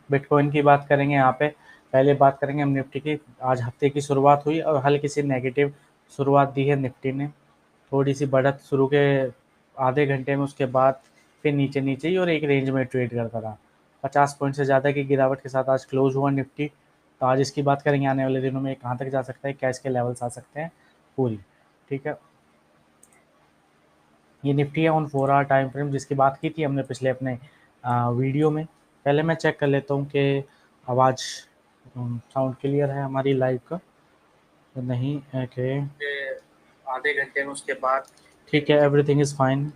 Bitcoin की बात करेंगे यहाँ पे। पहले बात करेंगे हम निफ्टी की। आज हफ्ते की शुरुआत हुई और हल्की सी नेगेटिव शुरुआत दी है निफ्टी ने। थोड़ी सी बढ़त शुरू के आधे घंटे में, उसके बाद फिर नीचे नीचे ही और एक रेंज में ट्रेड करता रहा। 50 पॉइंट से ज़्यादा की गिरावट के साथ आज क्लोज हुआ निफ्टी। तो आज इसकी बात करेंगे आने वाले दिनों में कहाँ तक जा सकता है, कैश के लेवल्स आ सकते हैं पूरी। ठीक है, ये निफ्टी है ऑन 4 आवर टाइम फ्रेम, जिसकी बात की थी हमने पिछले अपने वीडियो में। पहले मैं चेक कर लेता हूँ कि आवाज़ साउंड क्लियर है हमारी लाइव का तो नहीं है कि आधे घंटे में, उसके बाद ठीक है, एवरीथिंग इज़ फाइन।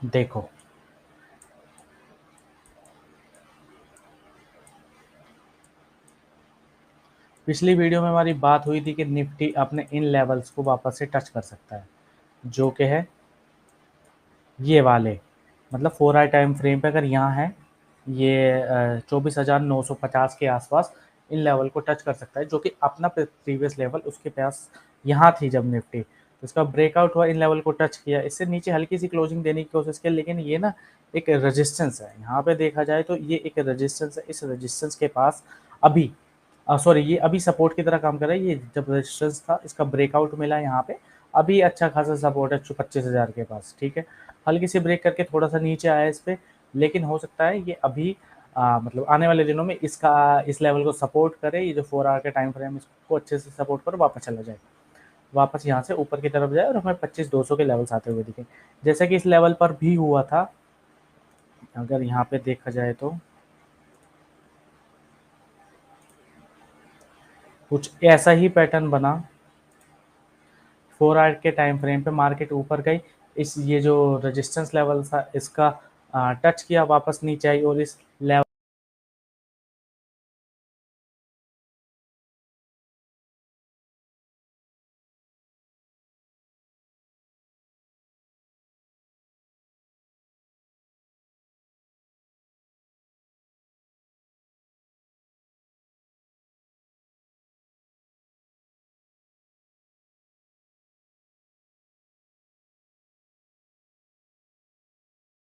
देखो, पिछली वीडियो में हमारी बात हुई थी कि निफ्टी अपने इन लेवल्स को वापस से टच कर सकता है, जो कि है ये वाले, मतलब 4 आवर टाइम फ्रेम पे अगर यहाँ है ये 24,950 के आसपास इन लेवल को टच कर सकता है, जो कि अपना प्रीवियस लेवल उसके पास यहाँ थी जब निफ्टी, तो इसका ब्रेकआउट हुआ, इन लेवल को टच किया, इससे नीचे हल्की सी क्लोजिंग देने की कोशिश की, लेकिन ये ना एक रेजिस्टेंस है यहाँ पे देखा जाए तो ये एक रेजिस्टेंस है। इस रेजिस्टेंस के पास अभी सॉरी, ये अभी सपोर्ट की तरह काम कर रहा है। ये जब रेजिस्टेंस था, इसका ब्रेकआउट मिला यहाँ पे, अभी अच्छा खासा सपोर्ट है 25,000 के पास। ठीक है, हल्की सी ब्रेक करके थोड़ा सा नीचे आया इस पे, लेकिन हो सकता है ये अभी मतलब आने वाले दिनों में इसका इस लेवल को सपोर्ट करे, ये जो 4 आवर के टाइम फ्रेम इसको अच्छे से सपोर्ट कर वापस चला जाए, वापस यहाँ से ऊपर की तरफ जाए और हमें 25,200 के लेवल्स आते हुए दिखे, जैसे कि इस लेवल पर भी हुआ था। अगर यहाँ पे देखा जाए तो कुछ ऐसा ही पैटर्न बना। 4 आवर के टाइम फ्रेम पे मार्केट ऊपर गई, इस ये जो रेजिस्टेंस लेवल था इसका टच किया, वापस नीचे आई और इस लेवल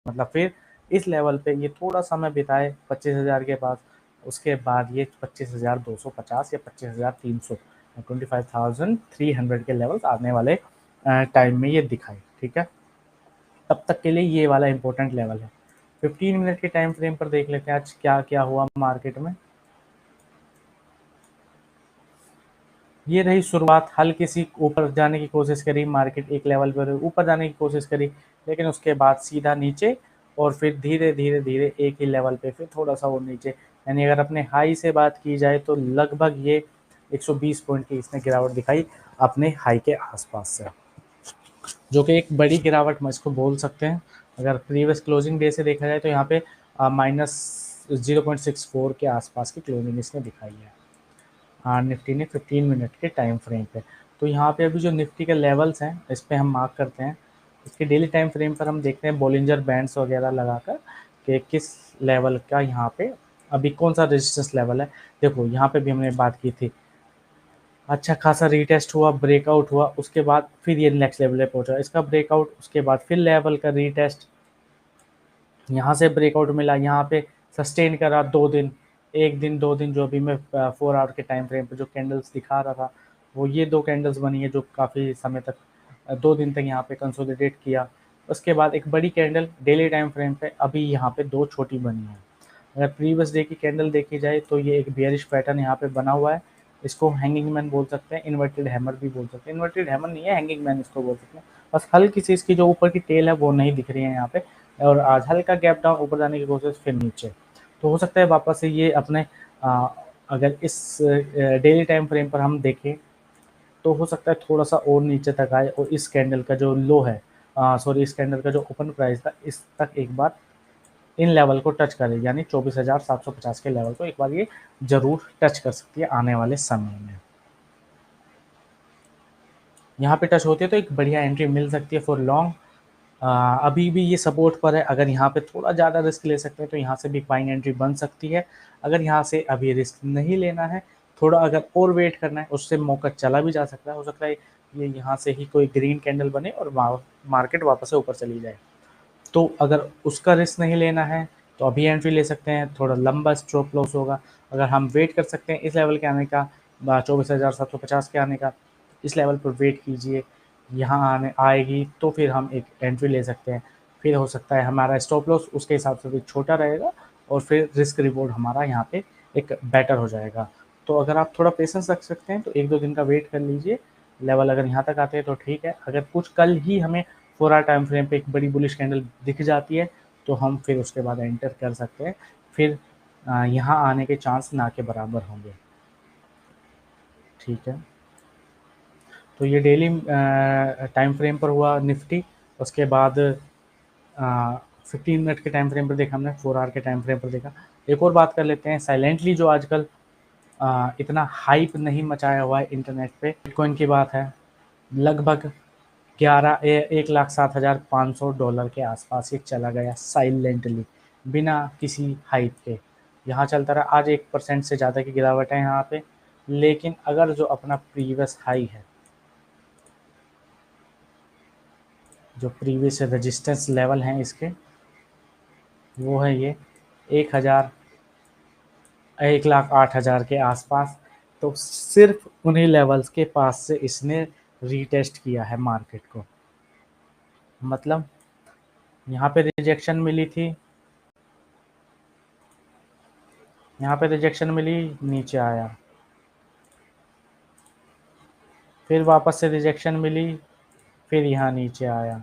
मतलब फिर इस लेवल पे ये थोड़ा समय बिताए 25,000 के पास, उसके बाद ये 25,250 या 25,300, 25,300 के लेवल्स आने वाले टाइम में ये दिखाए। ठीक है, तब तक के लिए ये वाला इंपॉर्टेंट लेवल है। 15 मिनट के टाइम फ्रेम पर देख लेते हैं आज क्या क्या हुआ मार्केट में। ये रही शुरुआत, हल्की सी ऊपर जाने की कोशिश करी मार्केट, एक लेवल पर ऊपर जाने की कोशिश करी, लेकिन उसके बाद सीधा नीचे और फिर धीरे धीरे धीरे एक ही लेवल पे फिर थोड़ा सा और नीचे। यानी अगर अपने हाई से बात की जाए तो लगभग ये 120 पॉइंट की इसने गिरावट दिखाई अपने हाई के आसपास से, जो कि एक बड़ी गिरावट हम इसको बोल सकते हैं। अगर प्रीवियस क्लोजिंग डे से देखा जाए तो यहाँ पे -0.64 के आसपास की क्लोजिंग इसने दिखाई है निफ्टी ने 15 मिनट के टाइम फ्रेम पे। तो यहाँ पे अभी जो निफ्टी के लेवल्स हैं इस पे हम मार्क करते हैं। इसके डेली टाइम फ्रेम पर हम देखते हैं बॉलिंजर बैंड्स वगैरह लगाकर कि किस लेवल का यहाँ पे अभी कौन सा रेजिस्टेंस लेवल है। देखो यहाँ पे भी हमने बात की थी, अच्छा खासा रीटेस्ट हुआ, ब्रेकआउट हुआ, उसके बाद फिर ये नेक्स्ट लेवल पे पहुंचा, इसका ब्रेकआउट, उसके बाद फिर लेवल का रीटेस्ट, यहाँ से ब्रेकआउट मिला, यहाँ पे सस्टेन करा 2 दिन, एक दिन 2 दिन, जो अभी मैं 4 आवर के टाइम फ्रेम पे जो कैंडल्स दिखा रहा था वो ये 2 कैंडल्स बनी है जो काफ़ी समय तक 2 दिन तक यहाँ पे कंसोलिडेट किया। उसके बाद एक बड़ी कैंडल डेली टाइम फ्रेम पे, अभी यहाँ पे 2 छोटी बनी है। अगर प्रीवियस डे की कैंडल देखी जाए तो ये एक बियरिश पैटर्न यहाँ पे बना हुआ है, इसको हैंगिंग मैन बोल सकते हैं, इन्वर्टेड हैमर भी बोल सकते हैं। इन्वर्टेड हैमर नहीं है, हैंगिंग मैन इसको बोल सकते हैं। बस हल्की सी इसकी जो ऊपर की टेल है वो नहीं दिख रही है यहाँ पे, और आज हल्का गैप डाउन ऊपर जाने की कोशिश, फिर नीचे। तो हो सकता है वापस से ये अपने अगर इस डेली टाइम फ्रेम पर हम देखें तो हो सकता है थोड़ा सा और नीचे तक आए और इस कैंडल का जो लो है, सॉरी, इस कैंडल का जो ओपन प्राइस था इस तक एक बार इन लेवल को टच करे, यानी 24,750 के लेवल को एक बार ये जरूर टच कर सकती है आने वाले समय में। यहाँ पे टच होती है तो एक बढ़िया एंट्री मिल सकती है फॉर लॉन्ग। अभी भी ये सपोर्ट पर है, अगर यहाँ पे थोड़ा ज़्यादा रिस्क ले सकते हैं तो यहाँ से भी बाइंग एंट्री बन सकती है। अगर यहाँ से अभी रिस्क नहीं लेना है, थोड़ा अगर और वेट करना है, उससे मौका चला भी जा सकता है। हो सकता है ये यहाँ से ही कोई ग्रीन कैंडल बने और मार्केट वापस से ऊपर चली जाए। तो अगर उसका रिस्क नहीं लेना है तो अभी एंट्री ले सकते हैं, थोड़ा लंबा स्टॉप लॉस होगा। अगर हम वेट कर सकते हैं इस लेवल के आने का, 24,750 के आने का, इस लेवल पर वेट कीजिए, यहाँ आने आएगी तो फिर हम एक एंट्री ले सकते हैं। फिर हो सकता है हमारा स्टॉप लॉस उसके हिसाब से भी छोटा रहेगा और फिर रिस्क रिवॉर्ड हमारा यहाँ पे एक बेटर हो जाएगा। तो अगर आप थोड़ा पेशेंस रख सकते हैं तो 1-2 दिन का वेट कर लीजिए। लेवल अगर यहाँ तक आते हैं तो ठीक है, अगर कुछ कल ही हमें 4 आवर टाइम फ्रेम पे एक बड़ी बुलिश कैंडल दिख जाती है तो हम फिर उसके बाद एंटर कर सकते हैं। फिर यहाँ आने के चांस ना के बराबर होंगे। ठीक है, तो ये डेली टाइम फ्रेम पर हुआ निफ्टी। उसके बाद 15 मिनट के टाइम फ्रेम पर देखा हमने, 4 आवर के टाइम फ्रेम पर देखा। एक और बात कर लेते हैं साइलेंटली, जो आजकल इतना हाइप नहीं मचाया हुआ है इंटरनेट पे, बिटकॉइन की बात है। लगभग 1,07,500 डॉलर के आसपास ये चला गया साइलेंटली, बिना किसी हाइप के। यहाँ चलता रहा, आज 1% से ज़्यादा की गिरावट है यहाँ पे। लेकिन अगर जो अपना प्रीवियस हाई है, जो प्रीवियस रेजिस्टेंस लेवल हैं इसके, वो है ये 1,08,000 के आसपास। तो सिर्फ उन्हीं लेवल्स के पास से इसने रीटेस्ट किया है मार्केट को। मतलब यहाँ पे रिजेक्शन मिली थी, यहाँ पे रिजेक्शन मिली, नीचे आया, फिर वापस से रिजेक्शन मिली, फिर यहाँ नीचे आया,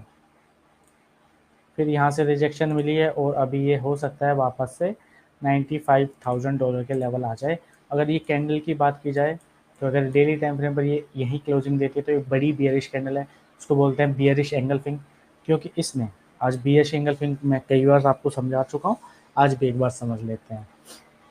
फिर यहाँ से रिजेक्शन मिली है और अभी ये हो सकता है वापस से $95,000 के लेवल आ जाए। अगर ये कैंडल की बात की जाए तो अगर डेली टाइम फ्रेम पर ये यही क्लोजिंग देती है तो ये बड़ी बियरिश कैंडल है, उसको बोलते हैं बियरिश एंगल्फिंग। क्योंकि इसने आज बियरिश एंगल्फिंग मैं कई बार आपको समझा चुका हूँ, आज भी एक बार समझ लेते हैं।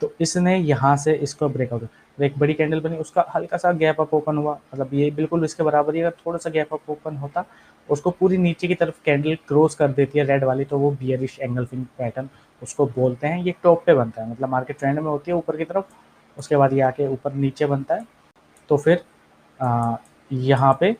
तो इसने यहाँ से इसको ब्रेकआउट, तो एक बड़ी कैंडल बनी, उसका हल्का सा गैप अप ओपन हुआ, मतलब ये बिल्कुल इसके बराबर ही, अगर थोड़ा सा गैप अप ओपन होता, उसको पूरी नीचे की तरफ कैंडल क्रॉस कर देती है रेड वाली, तो वो बियरिश एंगल्फिंग पैटर्न उसको बोलते हैं। ये टॉप पे बनता है, मतलब मार्केट ट्रेंड में होती है ऊपर की तरफ, उसके बाद ये आके ऊपर नीचे बनता है। तो फिर यहाँ पे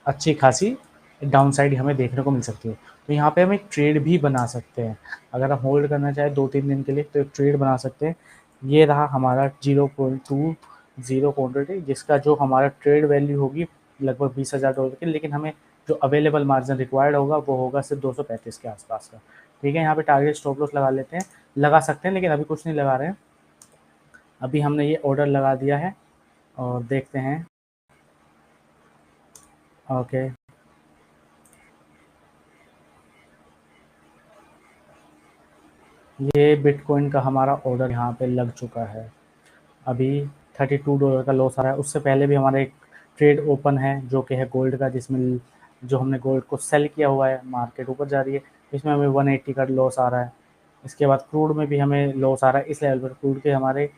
अच्छी खासी डाउन साइड हमें देखने को मिल सकती है। तो यहाँ पे हम एक ट्रेड भी बना सकते हैं, अगर हम होल्ड करना चाहें 2-3 दिन के लिए तो एक ट्रेड बना सकते हैं। ये रहा हमारा 0.20 क्वान्टिटी, जिसका जो हमारा ट्रेड वैल्यू होगी लगभग $20,000 की, लेकिन हमें जो अवेलेबल मार्जिन रिक्वायर्ड होगा वो होगा सिर्फ 235 के आसपास का। ठीक है, यहाँ पे टारगेट स्टॉप लॉस लगा लेते हैं, लगा सकते हैं, लेकिन अभी कुछ नहीं लगा रहे हैं। अभी हमने ये ऑर्डर लगा दिया है और देखते हैं। ओके, ये बिटकॉइन का हमारा ऑर्डर यहाँ पे लग चुका है। अभी $32 का लॉस आ रहा है। उससे पहले भी हमारा एक ट्रेड ओपन है जो कि है गोल्ड का, जिसमें जो हमने गोल्ड को सेल किया हुआ है, मार्केट ऊपर जा रही है, इसमें हमें 180 का लॉस आ रहा है। इसके बाद क्रूड में भी हमें लॉस आ रहा है इस लेवल पर, क्रूड के हमारे,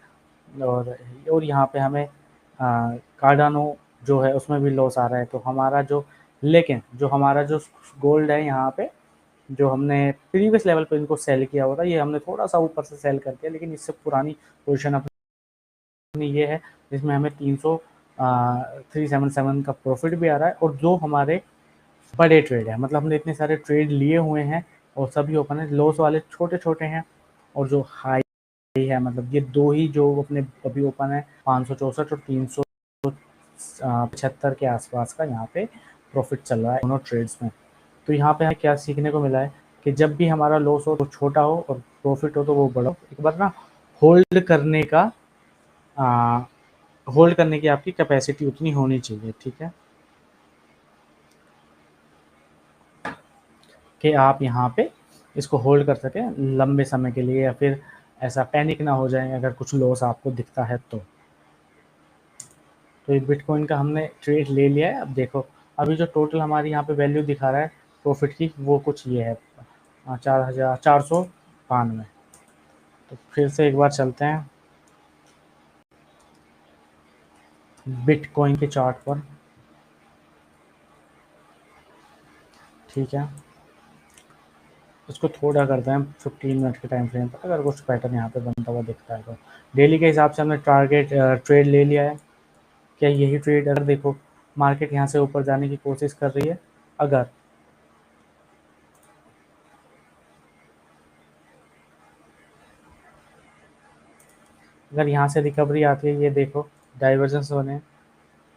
और यहाँ पे हमें कार्डानो जो है उसमें भी लॉस आ रहा है। तो हमारा जो, लेकिन जो हमारा जो गोल्ड है यहाँ पे, जो हमने प्रीवियस लेवल पे इनको सेल किया हुआ था, ये हमने थोड़ा सा ऊपर से सेल कर दिया, लेकिन इससे पुरानी पोजीशन अपनी ये है जिसमें हमें 377 का प्रॉफिट भी आ रहा है। और जो हमारे बड़े ट्रेड है, मतलब हमने इतने सारे ट्रेड लिए हुए हैं और सभी ओपन है, लॉस वाले छोटे छोटे हैं, और जो हाई है, मतलब ये दो ही जो अपने अभी ओपन है, 564 और 375 के आसपास का यहाँ पे प्रॉफिट चल रहा है दोनों ट्रेड्स में। तो यहाँ पे हमें क्या सीखने को मिला है कि जब भी हमारा लॉस हो तो छोटा हो और प्रॉफिट हो तो वो बड़ा हो। एक बार ना होल्ड करने का, होल्ड करने की आपकी कैपेसिटी उतनी होनी चाहिए, ठीक है, कि आप यहाँ पे इसको होल्ड कर सकें लंबे समय के लिए, या फिर ऐसा पैनिक ना हो जाए अगर कुछ लॉस आपको दिखता है तो। तो ये बिटकॉइन का हमने ट्रेड ले लिया है। अब देखो, अभी जो टोटल हमारी यहाँ पे वैल्यू दिखा रहा है प्रॉफिट की, वो कुछ ये है 4,492। तो फिर से एक बार चलते हैं बिटकॉइन के चार्ट पर। ठीक है, इसको थोड़ा करते हैं 15 मिनट के टाइम फ्रेम पर, अगर कुछ पैटर्न यहाँ पे बनता हुआ दिखता है तो। डेली के हिसाब से हमने टारगेट ट्रेड ले लिया है। क्या यही ट्रेड, अगर देखो मार्केट यहाँ से ऊपर जाने की कोशिश कर रही है, अगर यहाँ से रिकवरी आती है, ये देखो डाइवर्जेंस बने,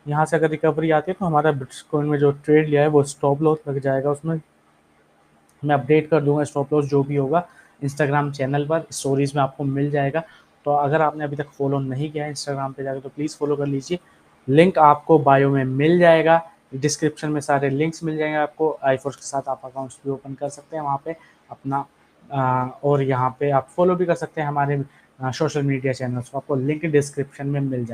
यहाँ से अगर रिकवरी आती है तो हमारा बिटकॉइन में जो ट्रेड लिया है वो स्टॉप लॉस लग जाएगा उसमें। मैं अपडेट कर दूंगा स्टॉप लॉस जो भी होगा इंस्टाग्राम चैनल पर, स्टोरीज में आपको मिल जाएगा। तो अगर आपने अभी तक फॉलो नहीं किया है इंस्टाग्राम पे जाकर तो प्लीज़ फॉलो कर लीजिए। लिंक आपको बायो में मिल जाएगा, डिस्क्रिप्शन में सारे लिंक्स मिल जाएंगे आपको। आईफोर्स के साथ आप अकाउंट्स भी ओपन कर सकते हैं वहाँ पे अपना, और यहाँ पे आप फॉलो भी कर सकते हैं हमारे सोशल मीडिया चैनल्स को, आपको लिंक डिस्क्रिप्शन में मिल जाएगा।